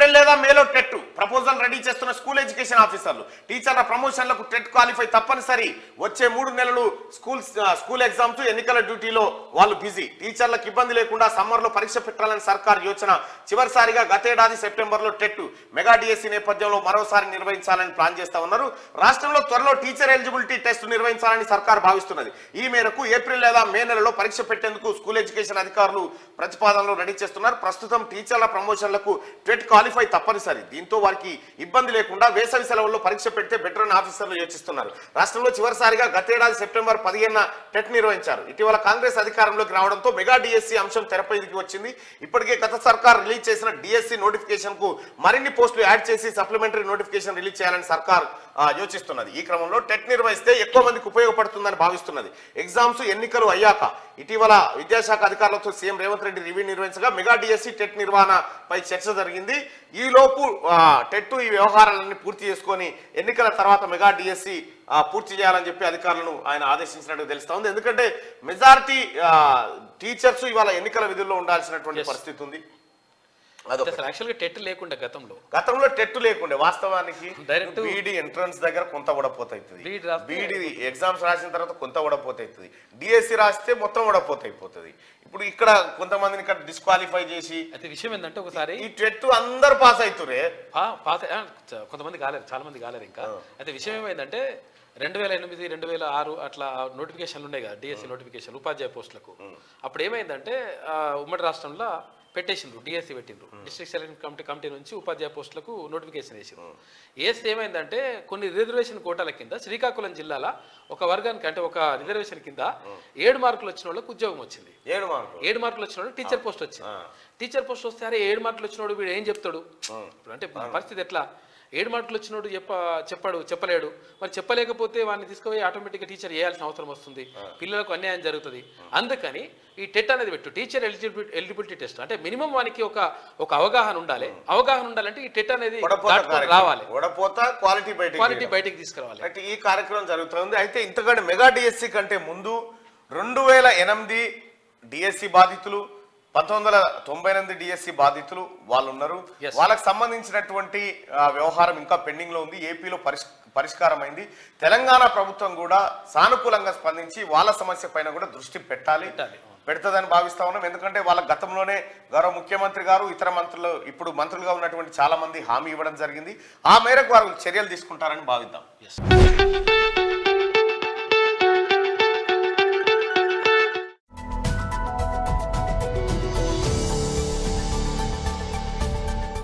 April లేదా మేలో TET proposal ready చేస్తున్న స్కూల్ ఎడ్యుకేషన్ ఆఫీసర్లు టీచర్ల ప్రమోషన్లకు టెట్ క్వాలిఫై తప్పనిసరి. వచ్చే 3 నెలలు స్కూల్ ఎగ్జామ్స్, ఎన్నికల డ్యూటీలో వాళ్ళు బిజీ. టీచర్లకు ఇబ్బంది లేకుండా సమ్మర్ లో పరీక్ష పెట్టాలని సర్కార్ యోచన. చివరిసారిగా గతేడాది సెప్టెంబర్ లో టెట్ మెగా డిఎస్సి నేపథ్యంలో మరోసారి నిర్వహించాలని ప్లాన్ చేస్తా ఉన్నారు. రాష్ట్రంలో త్వరలో టీచర్ ఎలిజిబిలిటీ టెస్ట్ నిర్వహించాలని సర్కార్ భావిస్తున్నది. ఈ మేరకు ఏప్రిల్ లేదా మే నెలలో పరీక్ష పెట్టేందుకు స్కూల్ ఎడ్యుకేషన్ అధికారులు ప్రతిపాదనలు రెడీ చేస్తున్నారు. ప్రస్తుతం టీచర్ల ప్రమోషన్లకు టెట్ క్వాలిఫై తప్పనిసరి. దీంతో వారికి ఇబ్బంది లేకుండా వేసవి సెలవుల్లో పరీక్ష పెడితే బెటర్ అని ఆఫీసర్లు యోచిస్తున్నారు. రాష్ట్రంలో చివరిసారిగా గతేడాది సెప్టెంబర్ 15న టెట్ నిర్వహించారు. ఇటీవల కాంగ్రెస్ అధికారంలోకి రావడంతో మెగా డిఎస్సి అంశం తెరపైకి వచ్చింది. ఇప్పటికే గత సర్కార్ రిలీజ్ చేసిన డిఎస్సి నోటిఫికేషన్ కు మరిన్ని పోస్టులు యాడ్ చేసి సప్లిమెంటరీ నోటిఫికేషన్ రిలీజ్ చేయాలని సర్కార్ యోచిస్తున్నది. ఈ క్రమంలో టెట్ నిర్వహిస్తే ఎక్కువ మందికి ఉపయోగపడుతుందని భావిస్తున్నది. ఎగ్జామ్స్, ఎన్నికలు అయ్యాక ఇటీవల విద్యాశాఖ అధికారులతో సీఎం రేవంత్ రెడ్డి రివ్యూ నిర్వహించగా మెగా డిఎస్సి టెట్ నిర్వహణపై చర్చ జరిగింది. ఈ లోపు టెట్ ఈ వ్యవహారాలన్నీ పూర్తి చేసుకొని ఎన్నికల తర్వాత మెగా డిఎస్సి పూర్తి చేయాలని చెప్పి అధికారులను ఆయన ఆదేశించినట్టు తెలుస్తా ఉంది. ఎందుకంటే మెజారిటీ టీచర్స్ ఇవాళ ఎన్నికల విధుల్లో ఉండాల్సినటువంటి పరిస్థితి ఉంది. యాక్చువల్గా టెట్ లేకుండా గతంలో టెట్ లేకుండే వాస్తవానికి డైరెక్ట్ బీఈడి ఎంట్రన్స్ దగ్గర కొంత ఉడపోతుంది, బీఈడి ఎగ్జామ్స్ రాసిన తర్వాత కొంత ఉడపోతుంది, డిఎస్సి రాస్తే మొత్తం ఉడపోతైపోతుంది. ఇప్పుడు ఇక్కడ కొంతమందిని ఇక్కడ డిస్క్వాలిఫై చేసి విషయం ఏంటంటే ఒకసారి ఈ టెట్ అందరు పాస్ అవుతురే, కొంతమంది కాలేరు, చాలా మంది కాలేరు. ఇంకా అయితే విషయం ఏమైందంటే 2008, 2006 అట్లా నోటిఫికేషన్లు ఉన్నాయి కదా, డిఎస్సి నోటిఫికేషన్ ఉపాధ్యాయ పోస్టులకు. అప్పుడు ఏమైందంటే ఉమ్మడి రాష్ట్రంలో పెట్టేసిండ్రు, డిఎస్సి పెట్టిండ్రు. డిస్ట్రిక్ట్ సెలక్షన్ కమిటీ నుంచి ఉపాధ్యాయ పోస్టులకు నోటిఫికేషన్ వేసిండ్రు. వేస్తే ఏమైందంటే కొన్ని రిజర్వేషన్ కోటాల కింద శ్రీకాకుళం జిల్లాలో ఒక వర్గానికి, అంటే ఒక రిజర్వేషన్ కింద 7 మార్కులు వచ్చిన వాళ్ళకి ఉద్యోగం వచ్చింది. 7 మార్కులు వచ్చిన వాళ్ళు టీచర్ పోస్ట్ వచ్చింది. టీచర్ పోస్ట్ వస్తే అరే 7 మార్కులు వచ్చినోడు వీడు ఏం చెప్తాడు, అంటే పరిస్థితి ఎట్లా? 7 మార్కులు వచ్చినోడు చెప్పలేడు. మరి చెప్పలేకపోతే వాడిని తీసుకుపోయి ఆటోమేటిక్గా టీచర్ చేయాల్సిన అవసరం వస్తుంది, పిల్లలకు అన్యాయం జరుగుతుంది. అందుకని ఈ టెట్ అనేది పెట్టు, టీచర్ ఎలిజిబిలిటీ టెస్ట్. అంటే మినిమం వానికి ఒక అవగాహన ఉండాలి. అవగాహన ఉండాలంటే ఈ టెట్ అనేది రావాలి, క్వాలిటీ బయటికి తీసుకురావాలి. అంటే ఈ కార్యక్రమం జరుగుతుంది. అయితే ఇంతకంటే మెగా డిఎస్సి కంటే ముందు 2008 డిఎస్సి బాధితులు, 1998 డిఎస్సి బాధితులు వాళ్ళు ఉన్నారు. వాళ్ళకి సంబంధించినటువంటి వ్యవహారం ఇంకా పెండింగ్ లో ఉంది. ఏపీలో పరిష్కారం అయింది. తెలంగాణ ప్రభుత్వం కూడా సానుకూలంగా స్పందించి వాళ్ళ సమస్య పైన కూడా దృష్టి పెడుతుందని భావిస్తా ఉన్నాం. ఎందుకంటే వాళ్ళ గతంలోనే గౌరవ ముఖ్యమంత్రి గారు, ఇతర మంత్రులు, ఇప్పుడు మంత్రులుగా ఉన్నటువంటి చాలా మంది హామీ ఇవ్వడం జరిగింది. ఆ మేరకు వారు చర్యలు తీసుకుంటారని భావిద్దాం.